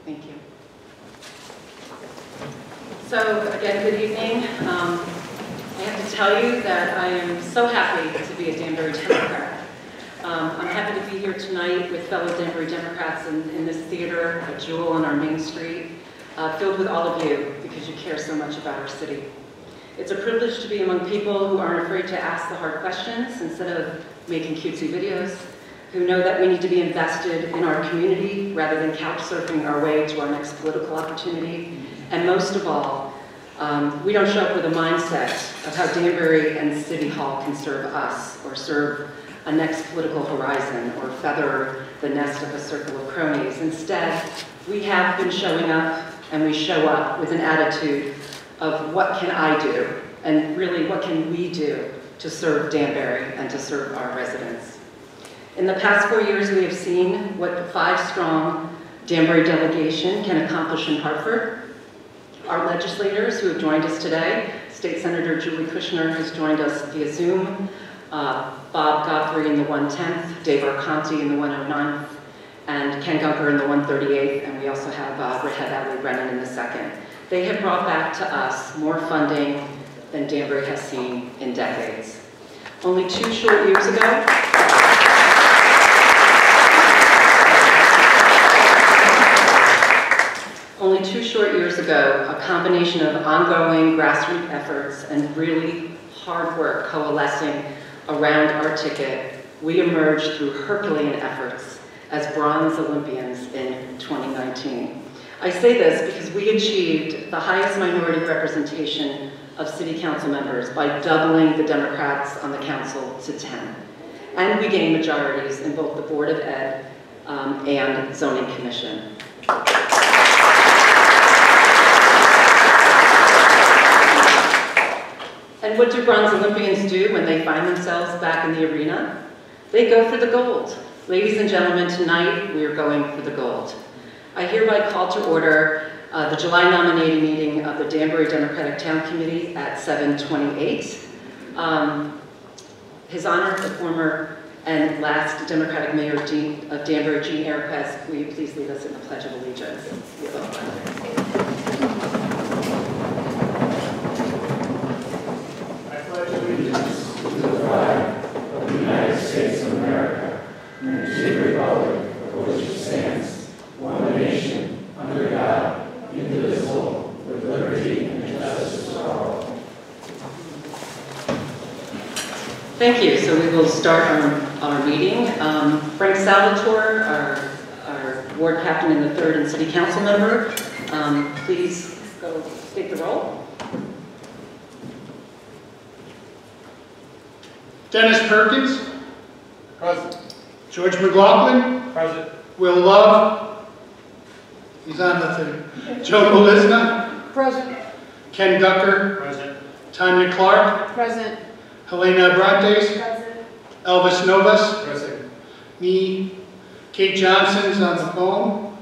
Thank you. So, again, good evening. I have to tell you that I am so happy to be a Danbury Democrat. I'm happy to be here tonight with fellow Danbury Democrats in this theater, a jewel on our main street, filled with all of you because you care so much about our city. It's a privilege to be among people who aren't afraid to ask the hard questions instead of making cutesy videos, who know that we need to be invested in our community rather than couch surfing our way to our next political opportunity. And most of all, we don't show up with a mindset of how Danbury and City Hall can serve us or serve a next political horizon or feather the nest of a circle of cronies. Instead, we have been showing up and we show up with an attitude of what can I do and really what can we do to serve Danbury and to serve our residents. In the past 4 years, we have seen what the 5-strong Danbury delegation can accomplish in Hartford. Our legislators who have joined us today, State Senator Julie Kushner has joined us via Zoom, Bob Godfrey in the 110th, Dave Arconti in the 109th, and Ken Gunker in the 138th, and we also have Rahed Ali Brennan in the 2nd. They have brought back to us more funding than Danbury has seen in decades. Only 2 short years ago, a combination of ongoing grassroots efforts and really hard work coalescing around our ticket, we emerged through Herculean efforts as bronze Olympians in 2019. I say this because we achieved the highest minority representation of city council members by doubling the Democrats on the council to 10. And we gained majorities in both the Board of Ed and Zoning Commission. And what do bronze Olympians do when they find themselves back in the arena? They go for the gold. Ladies and gentlemen, tonight we are going for the gold. I hereby call to order the July nominating meeting of the Danbury Democratic Town Committee at 7:28. His Honor, the former and last Democratic Mayor of Danbury, Jean Airquez, will you please lead us in the Pledge of Allegiance? Of the United States of America, and to the republic for which it stands, one nation, under God, indivisible, with liberty and justice for all. Thank you. So we will start our meeting. Frank Salvatore, our ward captain in the 3rd and city council member, please go take the roll. Dennis Perkins. Present. George McLaughlin. Present. Will Love. He's on the thing. Joe Melizna. Present. Ken Gucker. Present. Tanya Clark. Present. Helena Abrantes. Present. Elvis Novas. Present. Me. Kate Johnson's on the phone.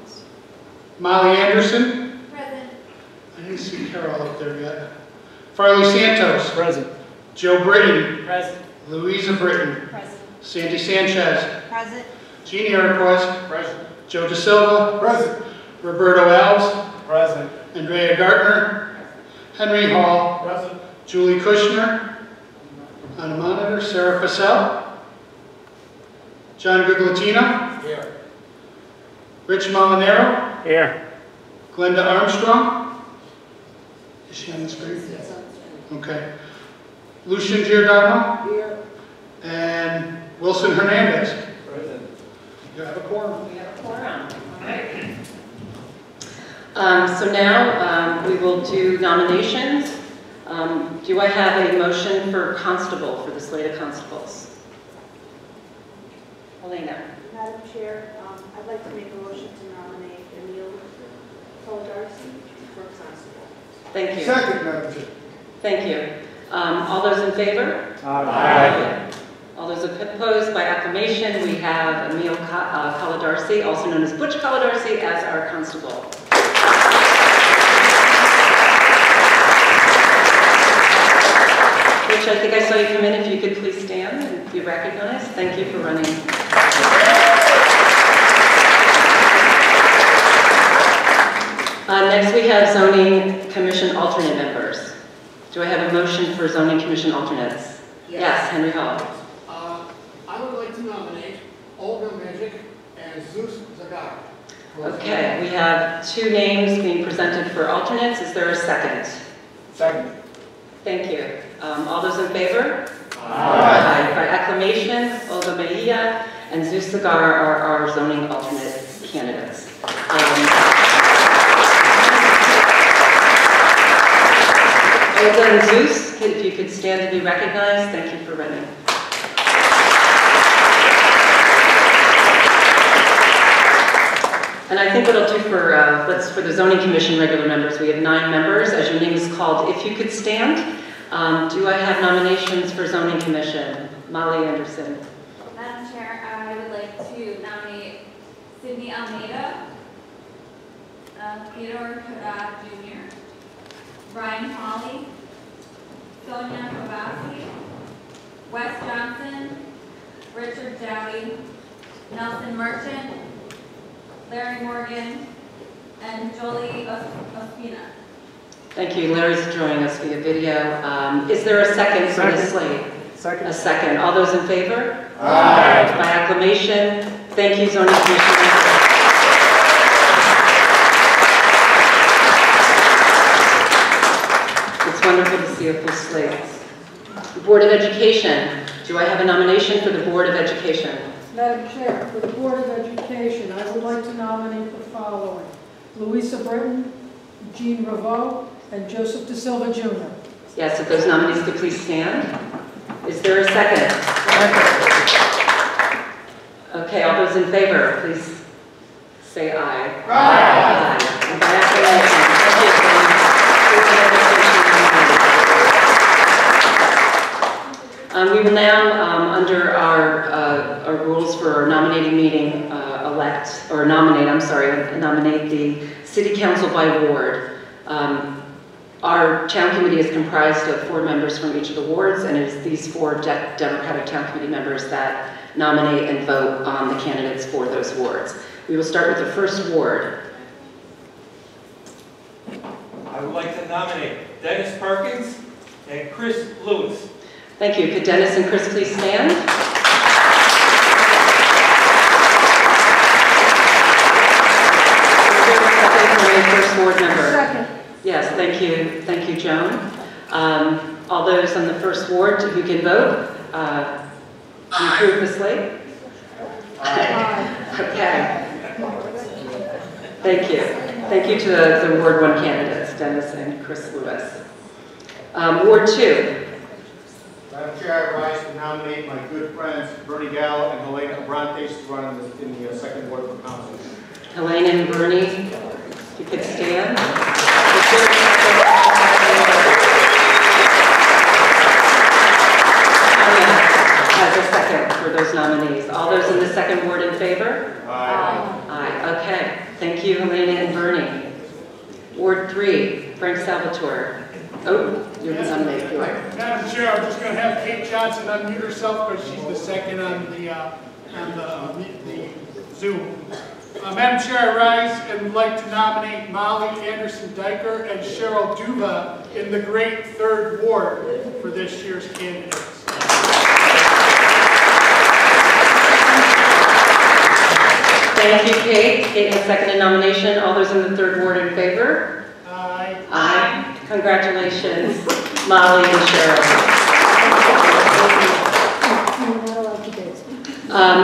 Molly Anderson. Present. I didn't see Carol up there yet. Farley Santos. Present. Joe Britton. Present. Louisa Britton. Present. Sandy Sanchez. Present. Jeannie Arquez. Present. Joe De Silva. Present. Roberto Alves. Present. Andrea Gartner. Henry Hall. Present. Julie Kushner. On the monitor, Sarah Passell. John Guglielmino. Here. Rich Molinaro. Here. Glenda Armstrong. Is she on the screen? Okay. Lucian Giordano. Here. And Wilson Hernandez. Present. You have a quorum. We have a quorum. All right. So now we will do nominations. Do I have a motion for constable, for the slate of constables? Elena. Madam Chair, I'd like to make a motion to nominate Emil Coladarsi for constable. Thank you. Second, Madam Chair. Thank you. All those in favor? Aye. All those opposed by acclamation, we have Emil Coladarsi, also known as Butch Coladarsi, as our constable. Butch, I think I saw you come in. If you could please stand and be recognized. Thank you for running. Next, we have zoning commission alternate members. Do I have a motion for zoning commission alternates? Yes, Henry Hall. I would like to nominate Olga Magic and Zeus Zagar. Okay, we have 2 names being presented for alternates. Is there a second? Second. Thank you. All those in favor? Aye. By acclamation, Olga Mejia and Zeus Zagar are our zoning alternate candidates. Olga and Zeus, if you could stand to be recognized, thank you for running. And I think what I'll do for the zoning commission regular members, we have 9 members. As your name is called, if you could stand. Do I have nominations for zoning commission? Molly Anderson. Madam Chair, I would like to nominate Sydney Almeida, Theodore Kadad Jr., Brian Hawley, Sonia Kavasi, Wes Johnson, Richard Dowdy, Nelson Merchant, Larry Morgan, and Jolie Ospina. Thank you. Larry's joining us via video. Is there a second for this slate? Second. A second. All those in favor? Aye. By acclamation. Thank you, zoning commission. It's wonderful to see a full slate. The Board of Education. Do I have a nomination for the Board of Education? Madam Chair, for the Board of Education, I would like to nominate the following: Louisa Britton, Jean Reveau, and Joseph De Silva Jr. Yes, if those nominees could please stand. Is there a second? Okay, all those in favor, please say aye. Aye. And by acclamation, we will now, under our rules for our nominating meeting, nominate the City Council by ward. Our town committee is comprised of 4 members from each of the wards, and it is these 4 Democratic town committee members that nominate and vote on the candidates for those wards. We will start with the first ward. I would like to nominate Dennis Perkins and Chris Lewis. Thank you. Could Dennis and Chris please stand? First ward member. Second. Yes, thank you. Thank you, Joan. All those on the first ward who can vote, do you approve the slate? Okay. Thank you. Thank you to the Ward 1 candidates, Dennis and Chris Lewis. Ward 2. Madam Chair, I rise to nominate my good friends Bernie Gallo and Helena Abrantes to run in the second ward for council. Helena and Bernie, if you could stand. As a second for those nominees. All those in the second ward in favor? Aye. Aye. Okay. Thank you, Helena and Bernie. Ward 3, Frank Salvatore. Oh, you're nominated. You are. Madam Chair, I'm just going to have Kate Johnson unmute herself because she's the second on the Zoom. Madam Chair, I rise and would like to nominate Molly Anderson-Diker and Cheryl Duva in the great 3rd ward for this year's candidates. Thank you, Kate. Kate has seconded nomination. All those in the 3rd ward in favor? Aye. Aye. Congratulations, Molly and Cheryl.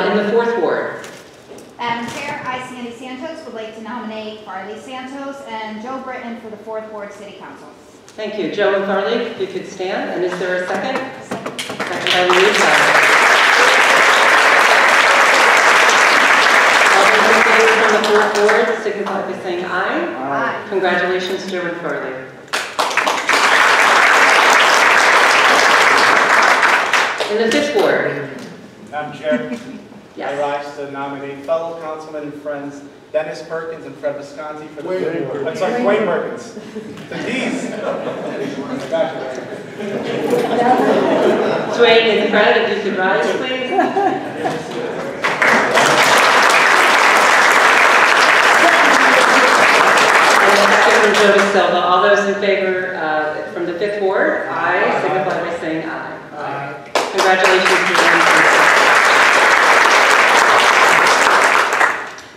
In the 4th ward. Madam Chair, I, Sandy Santos, would like to nominate Farley Santos and Joe Britton for the 4th Ward City Council. Thank you. Joe and Farley, if you could stand. And is there a second? Second by Louisa. All those in favor from the 4th ward signify by saying aye. Aye. Congratulations, Joe and Farley. In the 5th ward. Madam Chair, Yes. I rise to nominate fellow councilmen and friends Dennis Perkins and Fred Visconti for the Wayne Perkins. The D's. Dwayne and Fred, if you could rise, please. And those in favor from the 5th Ward, aye, signify by saying aye. Aye. Congratulations to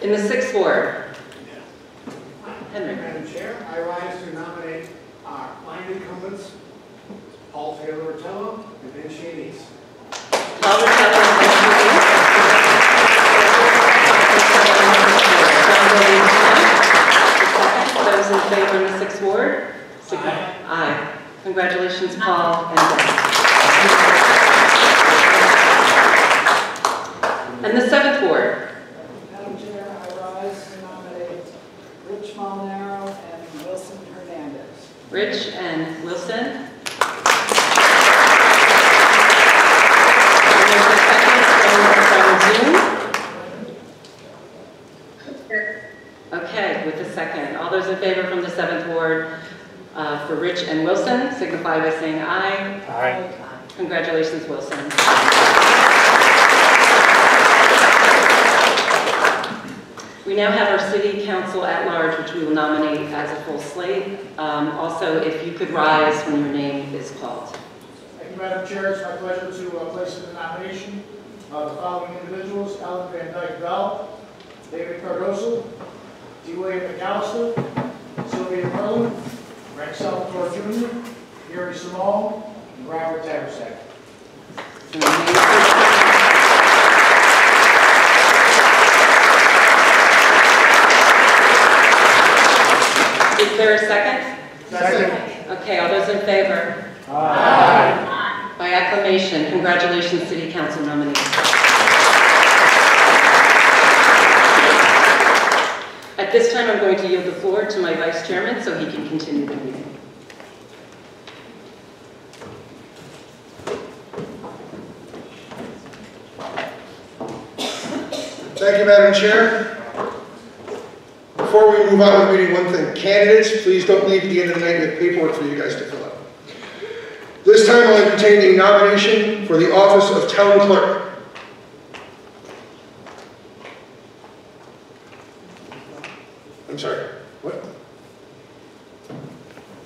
you. In the 6th Ward, Henry. Madam Chair, I rise to nominate our line incumbents, Paul Taylor Rotella and Ben Shades. Paul Rotella and Ben Shades. Those in favor in the 6th Ward? Aye. Aye. Congratulations, Paul and Ben. And the 7th Ward? Madam Chair, I rise to nominate Rich Molinaro and Wilson Hernandez. Rich and Wilson. And there's a second from Zoom. Okay, with the second. All those in favor from the 7th Ward for Rich and Wilson, signify by saying aye. Aye. Congratulations, Wilson. We now have our City Council at large, which we will nominate as a full slate. Also, if you could rise when your name is called. Thank you, Madam Chair. It's my pleasure to place in the nomination the following individuals: Alan Van Dyke Bell, David Cardoso, D. William McAllister, Sylvia Merlin, Rex Salvatore Jr., Gary Simone, and Robert Taversack. Is there a second? Second. Okay, all those in favor? Aye. By acclamation, congratulations, City Council nominees. At this time, I'm going to yield the floor to my Vice Chairman so he can continue the meeting. Thank you, Madam Chair. Before we move on with the meeting, one thing. Candidates, please don't leave at the end of the night with paperwork for you guys to fill out. This time I'll entertain a nomination for the office of Town Clerk. I'm sorry, what?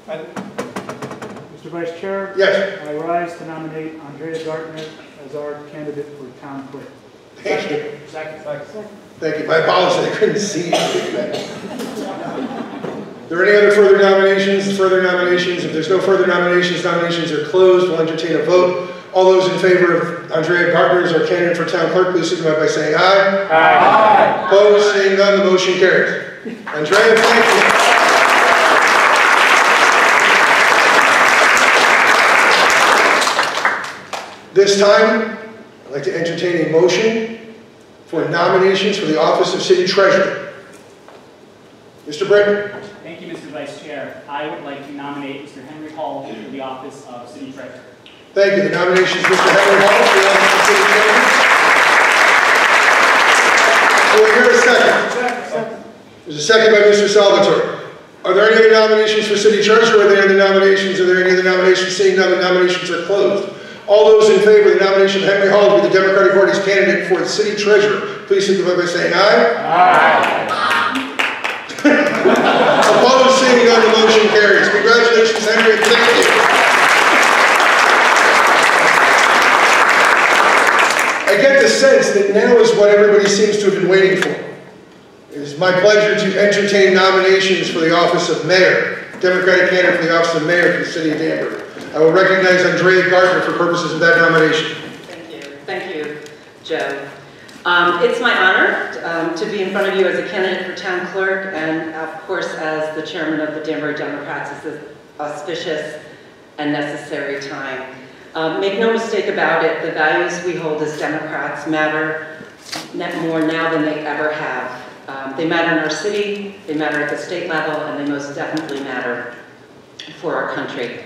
Mr. Vice Chair? Yes. I rise to nominate Andrea Gartner as our candidate for Town Clerk. Thank you. Second. Thank you. My apologies, I couldn't see you. Are there any other further nominations? If there's no further nominations, nominations are closed. We'll entertain a vote. All those in favor of Andrea Gartner as our candidate for Town Clerk, please signify by saying aye. Aye. Opposed? Seeing none, the motion carries. Andrea, thank you. This time, I'd like to entertain a motion for nominations for the office of City Treasurer. Mr. Britton. Thank you, Mr. Vice Chair. I would like to nominate Mr. Henry Hall for the office of City Treasurer. Thank you. The nomination is Mr. Henry Hall for the office of City Treasurer. Do I hear a second? Second. There's a second by Mr. Salvatore. Are there any other nominations for City Treasurer? Are there any other nominations? Are there any other nominations? Seeing none, the nominations are closed. All those in favor of the nomination of Henry Hall to be the Democratic Party's candidate for the City Treasurer, please signify by saying aye. Aye. Opposed, seeing none, the motion carries. Congratulations, Henry, and thank you. I get the sense that now is what everybody seems to have been waiting for. It is my pleasure to entertain nominations for the office of Mayor, Democratic candidate for the office of Mayor for the City of Danbury. I will recognize Andrea Gartner for purposes of that nomination. Thank you, Joe. It's my honor to be in front of you as a candidate for Town Clerk and, of course, as the chairman of the Danbury Democrats. It's an auspicious and necessary time. Make no mistake about it, the values we hold as Democrats matter more now than they ever have. They matter in our city, they matter at the state level, and they most definitely matter for our country.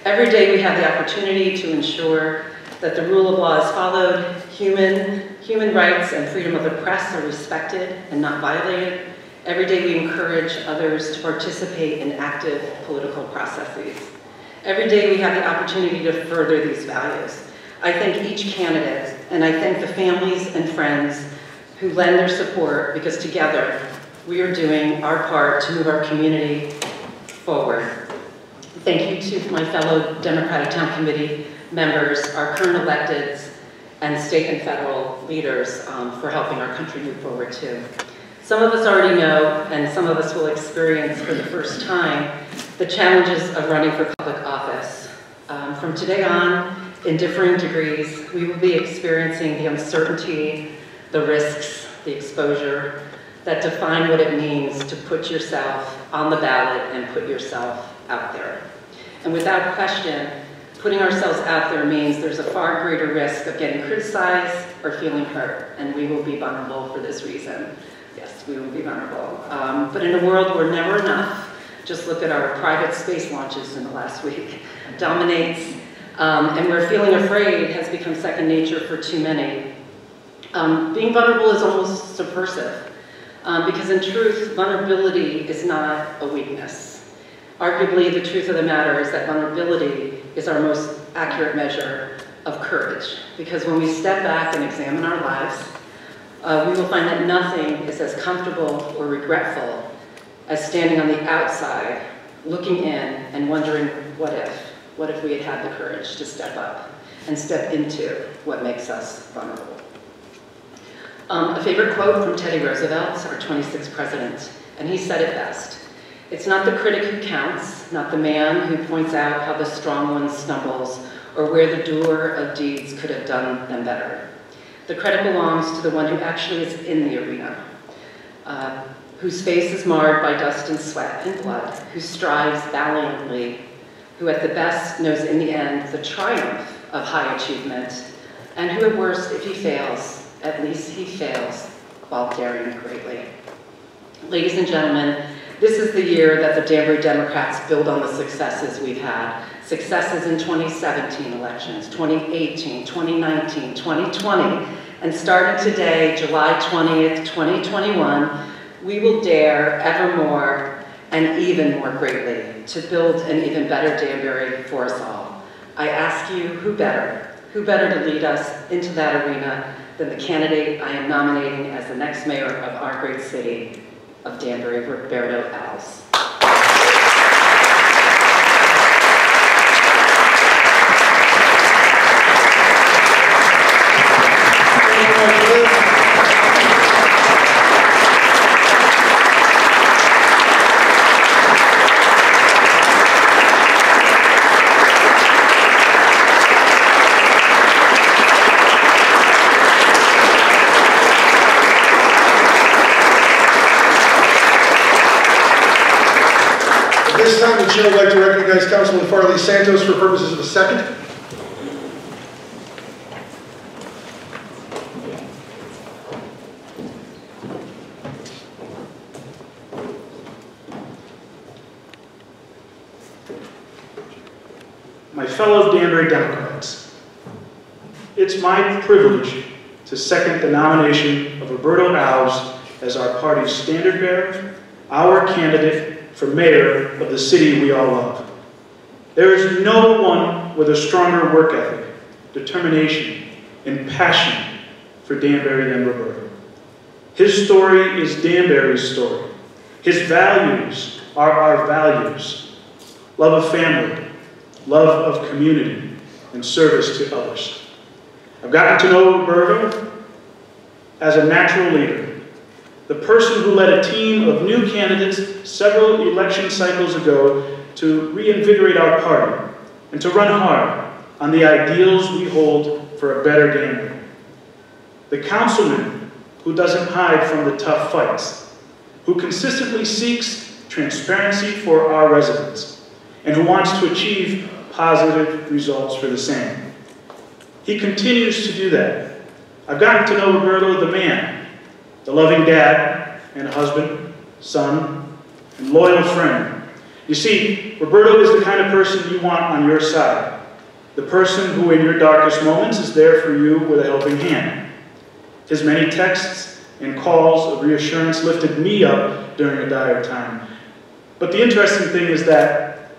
Every day we have the opportunity to ensure that the rule of law is followed, human rights and freedom of the press are respected and not violated. Every day we encourage others to participate in active political processes. Every day we have the opportunity to further these values. I thank each candidate, and I thank the families and friends who lend their support, because together we are doing our part to move our community forward. Thank you to my fellow Democratic Town Committee members, our current electeds, and state and federal leaders for helping our country move forward too. Some of us already know, and some of us will experience for the first time, the challenges of running for public office. From today on, in differing degrees, we will be experiencing the uncertainty, the risks, the exposure that define what it means to put yourself on the ballot and put yourself out there. And without question, putting ourselves out there means there's a far greater risk of getting criticized or feeling hurt, and we will be vulnerable for this reason. Yes, we will be vulnerable. But in a world where never enough, just look at our private space launches in the last week, dominates, and where feeling afraid has become second nature for too many. Being vulnerable is almost subversive, because in truth, vulnerability is not a weakness. Arguably, the truth of the matter is that vulnerability is our most accurate measure of courage, because when we step back and examine our lives, we will find that nothing is as comfortable or regretful as standing on the outside, looking in and wondering, what if we had had the courage to step up and step into what makes us vulnerable. A favorite quote from Teddy Roosevelt, our 26th president, and he said it best. It's not the critic who counts, not the man who points out how the strong one stumbles or where the doer of deeds could have done them better. The credit belongs to the one who actually is in the arena, whose face is marred by dust and sweat and blood, who strives valiantly, who at the best knows in the end the triumph of high achievement, and who at worst, if he fails, at least he fails while daring greatly. Ladies and gentlemen, this is the year that the Danbury Democrats build on the successes we've had. Successes in 2017 elections, 2018, 2019, 2020, and starting today, July 20th, 2021, we will dare ever more and even more greatly to build an even better Danbury for us all. I ask you, who better to lead us into that arena than the candidate I am nominating as the next mayor of our great city of Danbury, Roberto Alves. At this time, the chair would like to recognize Councilman Farley Santos for purposes of a second. My fellow Danbury Democrats, it's my privilege to second the nomination of Roberto Alves as our party's standard bearer, our candidate for mayor of the city we all love. There is no one with a stronger work ethic, determination, and passion for Danbury than Roberto. His story is Danbury's story. His values are our values. Love of family, love of community, and service to others. I've gotten to know Roberto as a natural leader, the person who led a team of new candidates several election cycles ago to reinvigorate our party and to run hard on the ideals we hold for a better Danbury. The councilman who doesn't hide from the tough fights, who consistently seeks transparency for our residents, and who wants to achieve positive results for the same. He continues to do that. I've gotten to know Roberto the man, the loving dad and husband, son, and loyal friend. You see, Roberto is the kind of person you want on your side, the person who in your darkest moments is there for you with a helping hand. His many texts and calls of reassurance lifted me up during a dire time. But the interesting thing is that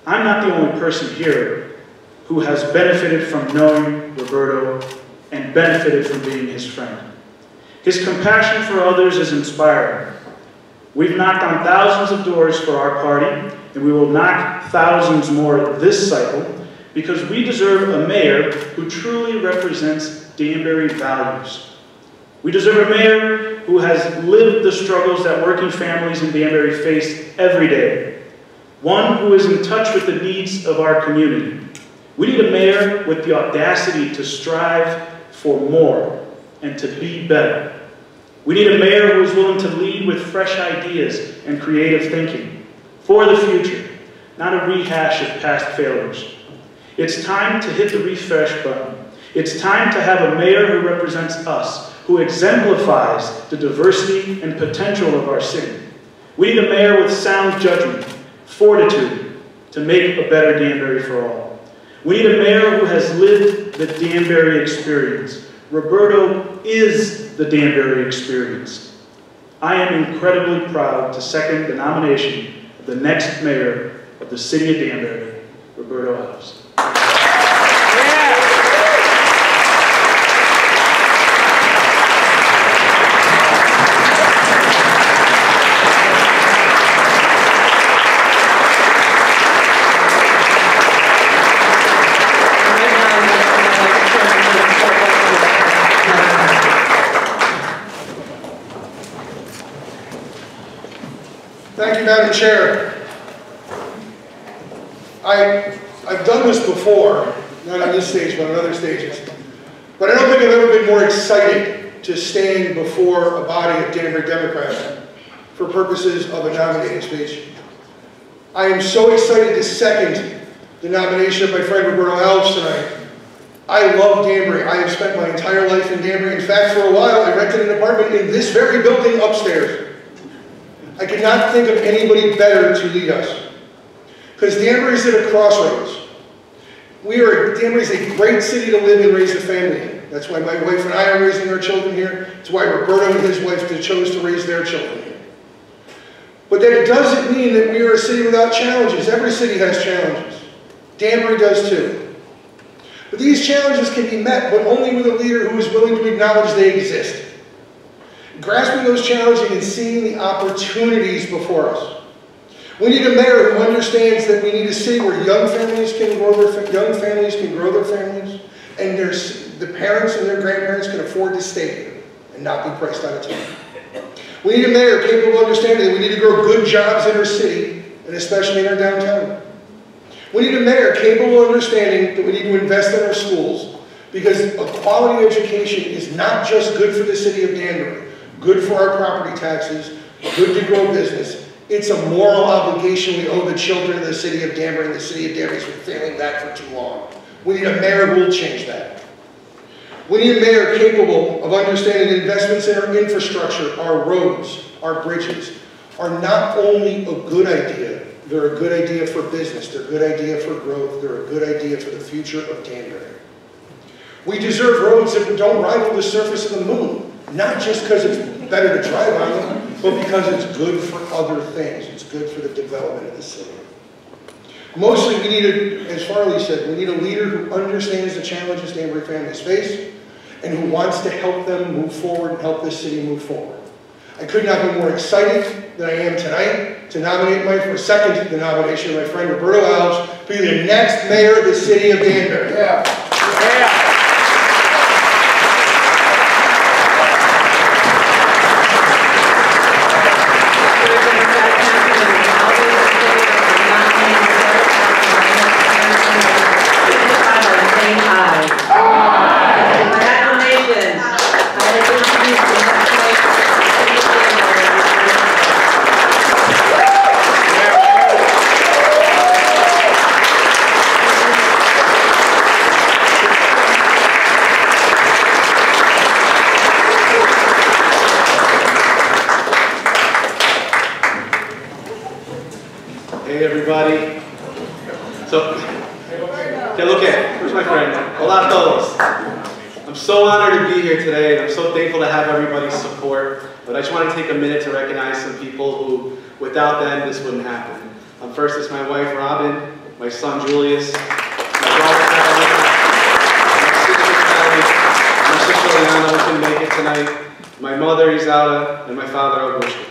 I'm not the only person here who has benefited from knowing Roberto and benefited from being his friend. His compassion for others is inspiring. We've knocked on thousands of doors for our party, and we will knock thousands more this cycle because we deserve a mayor who truly represents Danbury values. We deserve a mayor who has lived the struggles that working families in Danbury face every day. One who is in touch with the needs of our community. We need a mayor with the audacity to strive for more and to be better. We need a mayor who is willing to lead with fresh ideas and creative thinking for the future, not a rehash of past failures. It's time to hit the refresh button. It's time to have a mayor who represents us, who exemplifies the diversity and potential of our city. We need a mayor with sound judgment, fortitude, to make a better Danbury for all. We need a mayor who has lived the Danbury experience. Roberto is the Danbury experience. I am incredibly proud to second the nomination of the next mayor of the city of Danbury, Roberto Alves. Thank you, Madam Chair. I've done this before, not on this stage, but on other stages. But I don't think I've ever been more excited to stand before a body of Danbury Democrats for purposes of a nominating speech. I am so excited to second the nomination of my friend Roberto Alves tonight. I love Danbury. I have spent my entire life in Danbury. In fact, for a while, I rented an apartment in this very building upstairs. I could not think of anybody better to lead us. Because Danbury is at a crossroads. Danbury is a great city to live and raise a family in. That's why my wife and I are raising our children here. It's why Roberto and his wife chose to raise their children here. But that doesn't mean that we are a city without challenges. Every city has challenges. Danbury does too. But these challenges can be met, but only with a leader who is willing to acknowledge they exist. Grasping those challenges and seeing the opportunities before us. We need a mayor who understands that we need a city where young families can grow their families, and the parents and their grandparents can afford to stay here and not be priced out of town. We need a mayor capable of understanding that we need to grow good jobs in our city, and especially in our downtown. We need a mayor capable of understanding that we need to invest in our schools, because a quality education is not just good for the city of Danbury, good for our property taxes, good to grow business. It's a moral obligation we owe the children of the city of Danbury, and the city of Danbury has been failing that for too long. We need a mayor who will change that. We need a mayor capable of understanding that investments in our infrastructure, our roads, our bridges, are not only a good idea, they're a good idea for business, they're a good idea for growth, they're a good idea for the future of Danbury. We deserve roads that don't rival the surface of the moon, not just because it's better to drive on them, but because it's good for other things. It's good for the development of the city. Mostly we need, as Farley said, we need a leader who understands the challenges Danbury families face and who wants to help them move forward and help this city move forward. I could not be more excited than I am tonight to nominate second the nomination of my friend Roberto Alves to be the next mayor of the city of Danbury. Yeah. Hey everybody. So, okay, look at, where's my friend? Hola todos. I'm so honored to be here today, and I'm so thankful to have everybody's support. But I just want to take a minute to recognize some people who, without them, this wouldn't happen. First is my wife, Robin, my son, Julius, my daughter, Carolina, my sister, Liana, who couldn't make it tonight, my mother, Isala, and my father, Augusto.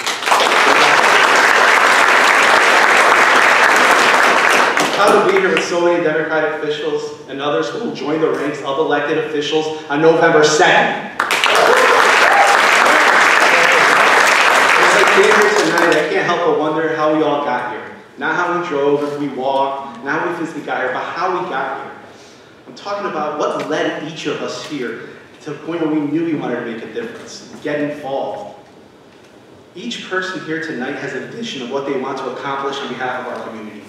proud to be here with so many Democratic officials and others who will join the ranks of elected officials on November 2nd. As I came here tonight, I can't help but wonder how we all got here. Not how we drove, if we walked, not how we physically got here, but how we got here. I'm talking about what led each of us here to the point where we knew we wanted to make a difference, get involved. Each person here tonight has a vision of what they want to accomplish on behalf of our community.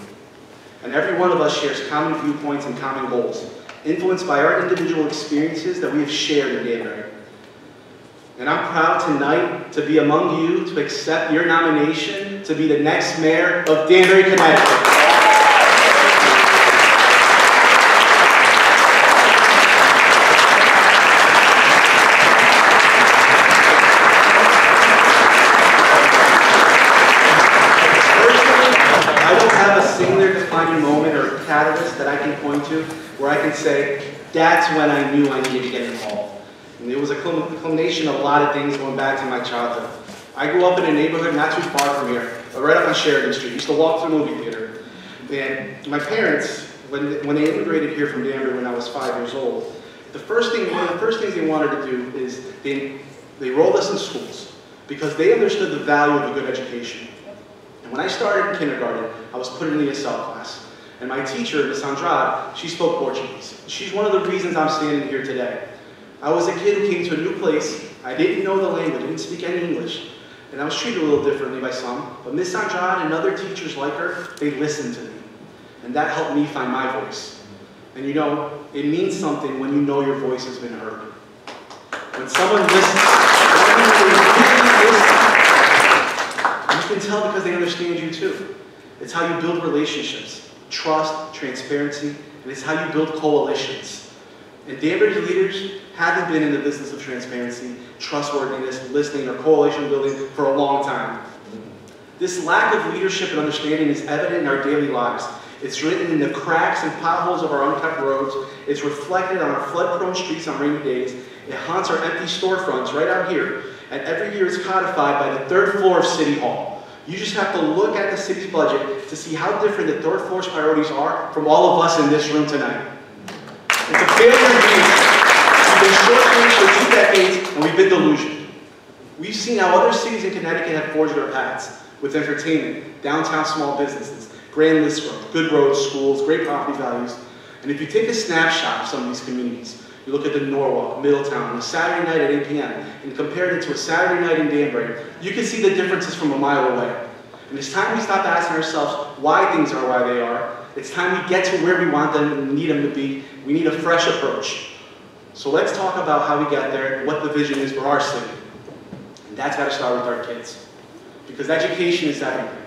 And every one of us shares common viewpoints and common goals, influenced by our individual experiences that we have shared in Danbury. And I'm proud tonight to be among you to accept your nomination to be the next mayor of Danbury, Connecticut. Moment or catalyst that I can point to where I can say, that's when I knew I needed to get involved. And it was a culmination of a lot of things going back to my childhood. I grew up in a neighborhood not too far from here, right up on Sheridan Street. I used to walk to the movie theater. And my parents, when they immigrated here from Danbury when I was 5 years old, one of the first things they wanted to do is they enrolled us in schools because they understood the value of a good education. When I started in kindergarten, I was put in the ESL class. And my teacher, Ms. Andrade, she spoke Portuguese. She's one of the reasons I'm standing here today. I was a kid who came to a new place. I didn't know the language, I didn't speak any English. And I was treated a little differently by some. But Ms. Andrade and other teachers like her, they listened to me. And that helped me find my voice. And you know, it means something when you know your voice has been heard. When someone listens, you can tell because they understand you too. It's how you build relationships, trust, transparency, and it's how you build coalitions. And Danbury's leaders haven't been in the business of transparency, trustworthiness, listening, or coalition building for a long time. This lack of leadership and understanding is evident in our daily lives. It's written in the cracks and potholes of our unkept roads. It's reflected on our flood-prone streets on rainy days. It haunts our empty storefronts right out here. And every year it's codified by the 3rd floor of City Hall. You just have to look at the city's budget to see how different the 3rd floor's priorities are from all of us in this room tonight. It's a failure of leadership. We've been short-changed for 2 decades, and we've been delusioned. We've seen how other cities in Connecticut have forged their paths with entertainment, downtown small businesses, grand list growth, good roads, schools, great property values. And if you take a snapshot of some of these communities, you look at the Norwalk, Middletown, on a Saturday night at 8 p.m. and compare it to a Saturday night in Danbury, you can see the differences from a mile away. And it's time we stop asking ourselves why things are why they are. It's time we get to where we want them and need them to be. We need a fresh approach. So let's talk about how we get there and what the vision is for our city. And that's got to start with our kids. Because education is everything.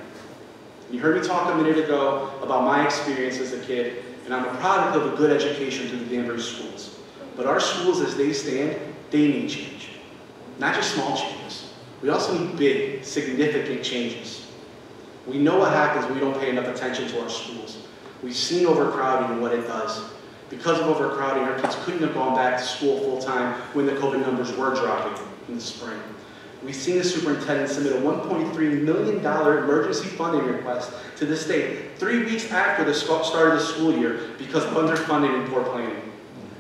You heard me talk a minute ago about my experience as a kid, and I'm a product of a good education through the Danbury schools. But our schools, as they stand, they need change. Not just small changes. We also need big, significant changes. We know what happens when we don't pay enough attention to our schools. We've seen overcrowding and what it does. Because of overcrowding, our kids couldn't have gone back to school full-time when the COVID numbers were dropping in the spring. We've seen the superintendent submit a $1.3 million emergency funding request to the state 3 weeks after the start of the school year because of underfunding and poor planning.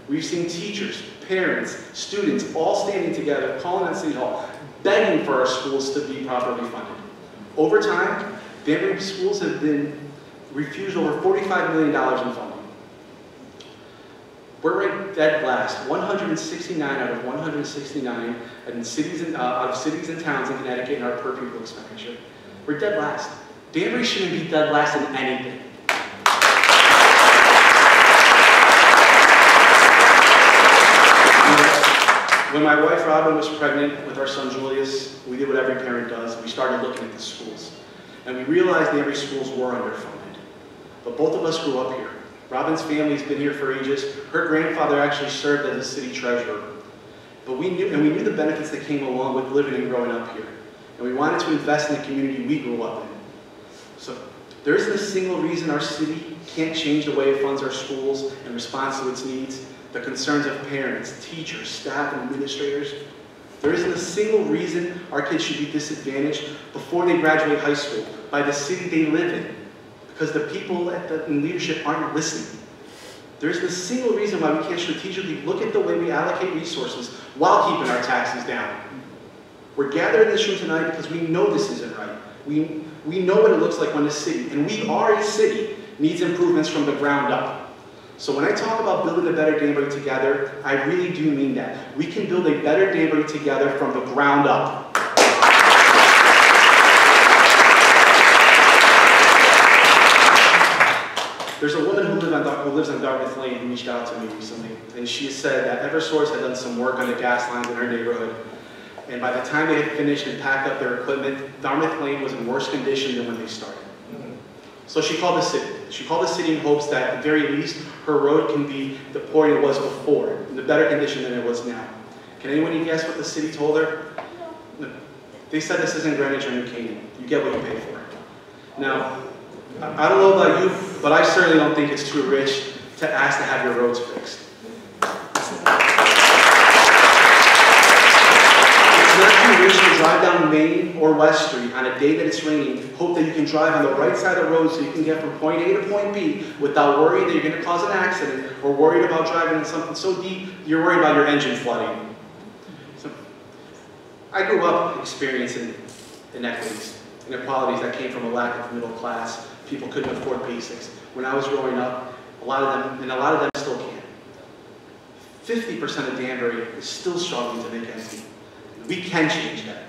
We've seen teachers, parents, students all standing together, calling on City Hall, begging for our schools to be properly funded. Over time, Danbury schools have been refused over $45 million in funding. We're ranked dead last, 169 out of 169 in cities and, out of cities and towns in Connecticut in our per pupil expenditure. We're dead last. Danbury shouldn't be dead last in anything. When my wife Robin was pregnant with our son Julius, we did what every parent does. We started looking at the schools. And we realized Danbury schools were underfunded. But both of us grew up here. Robin's family's been here for ages. Her grandfather actually served as a city treasurer. But we knew the benefits that came along with living and growing up here. And we wanted to invest in the community we grew up in. So there isn't a single reason our city can't change the way it funds our schools in response to its needs, the concerns of parents, teachers, staff, and administrators. There isn't a single reason our kids should be disadvantaged before they graduate high school by the city they live in. because the people in leadership aren't listening. There isn't a single reason why we can't strategically look at the way we allocate resources while keeping our taxes down. We're gathered in this room tonight because we know this isn't right. We know what it looks like when a city, and we are a city, needs improvements from the ground up. So when I talk about building a better Danbury together, I really do mean that. We can build a better Danbury together from the ground up. There's a woman who lives on Dartmouth Lane who reached out to me recently, and she said that Eversource had done some work on the gas lines in her neighborhood, and by the time they had finished and packed up their equipment, Dartmouth Lane was in worse condition than when they started. So she called the city. She called the city in hopes that at the very least, her road can be the point it was before, in a better condition than it was now. Can anyone guess what the city told her? No. They said this isn't Greenwich or New Canaan. You get what you pay for. Now, I don't know about you, but I certainly don't think it's too rich to ask to have your roads fixed. It's not too rich to drive down Main or West Street on a day that it's raining, hope that you can drive on the right side of the road so you can get from point A to point B without worrying that you're going to cause an accident or worried about driving in something so deep you're worried about your engine flooding. So, I grew up experiencing inequities, inequalities that came from a lack of middle class. People couldn't afford basics. When I was growing up, a lot of them still can't. 50% of Danbury is still struggling to make ends meet. We can change that.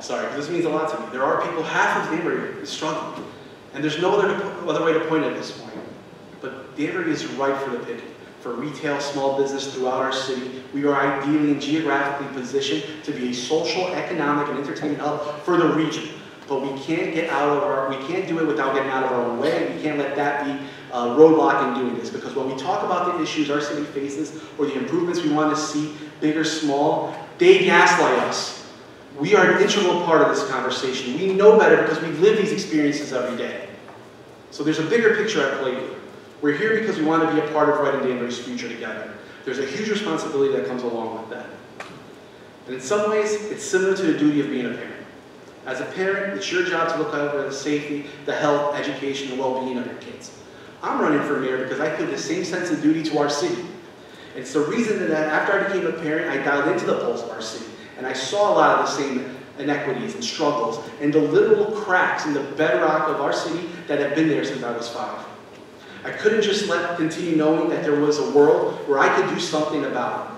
Sorry, because this means a lot to me. There are people, half of Danbury is struggling. And there's no other way to point at this point. But Danbury is ripe for the picking. For retail, small business throughout our city, we are ideally and geographically positioned to be a social, economic, and entertainment hub for the region. But we can't do it without getting out of our own way. We can't let that be a roadblock in doing this. Because when we talk about the issues our city faces or the improvements we want to see, big or small, they gaslight us. We are an integral part of this conversation. We know better because we live these experiences every day. So there's a bigger picture at play here. We're here because we want to be a part of writing Danbury's future together. There's a huge responsibility that comes along with that. And in some ways, it's similar to the duty of being a parent. As a parent, it's your job to look out for the safety, the health, education, and well-being of your kids. I'm running for mayor because I feel the same sense of duty to our city. It's the reason that after I became a parent, I dialed into the pulse of our city. And I saw a lot of the same inequities and struggles and the literal cracks in the bedrock of our city that have been there since I was 5. I couldn't just continue knowing that there was a world where I could do something about it.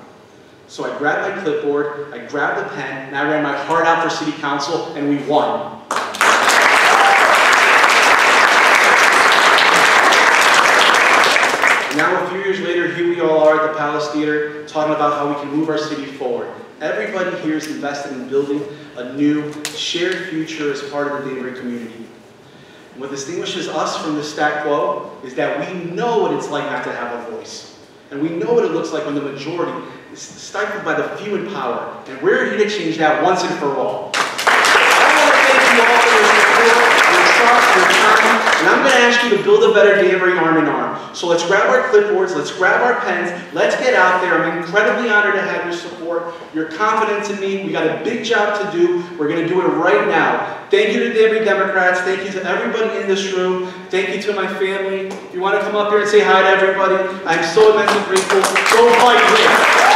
So I grabbed my clipboard, I grabbed the pen, and I ran my heart out for city council, and we won. Now, a few years later, here we all are at the Palace Theater, talking about how we can move our city forward. Everybody here is invested in building a new, shared future as part of the Danbury community. And what distinguishes us from the stat quo is that we know what it's like not to have a voice. And we know what it looks like when the majority is stifled by the few in power. And we're here to change that once and for all. I want to thank you all for your support, your trust, your time, and I'm going to ask you to build a better Danbury arm in arm. So let's grab our clipboards, let's grab our pens, let's get out there. I'm incredibly honored to have your support, your confidence in me. We got a big job to do. We're going to do it right now. Thank you to Danbury Democrats. Thank you to everybody in this room. Thank you to my family. If you want to come up here and say hi to everybody, I'm so immensely grateful. Go fight here.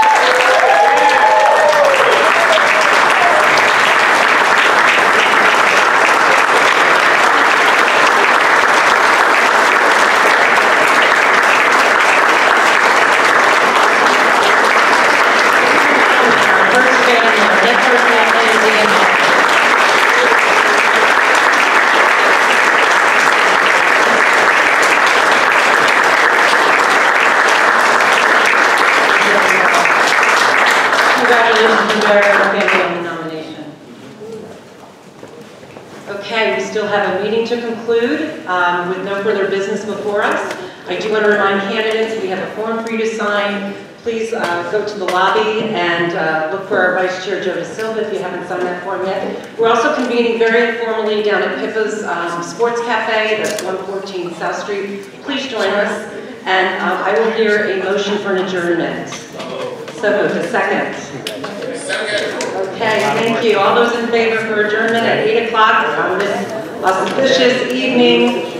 Okay, we still have a meeting to conclude with no further business before us. I do want to remind candidates we have a form for you to sign. Please go to the lobby and look for our Vice Chair, Joe DeSilva, if you haven't signed that form yet. We're also convening very informally down at Pippa's Sports Cafe, that's 114 South Street. Please join us, and I will hear a motion for an adjournment. So moved. A second. Okay, thank you. All those in favor for adjournment at 8 o'clock on this auspicious evening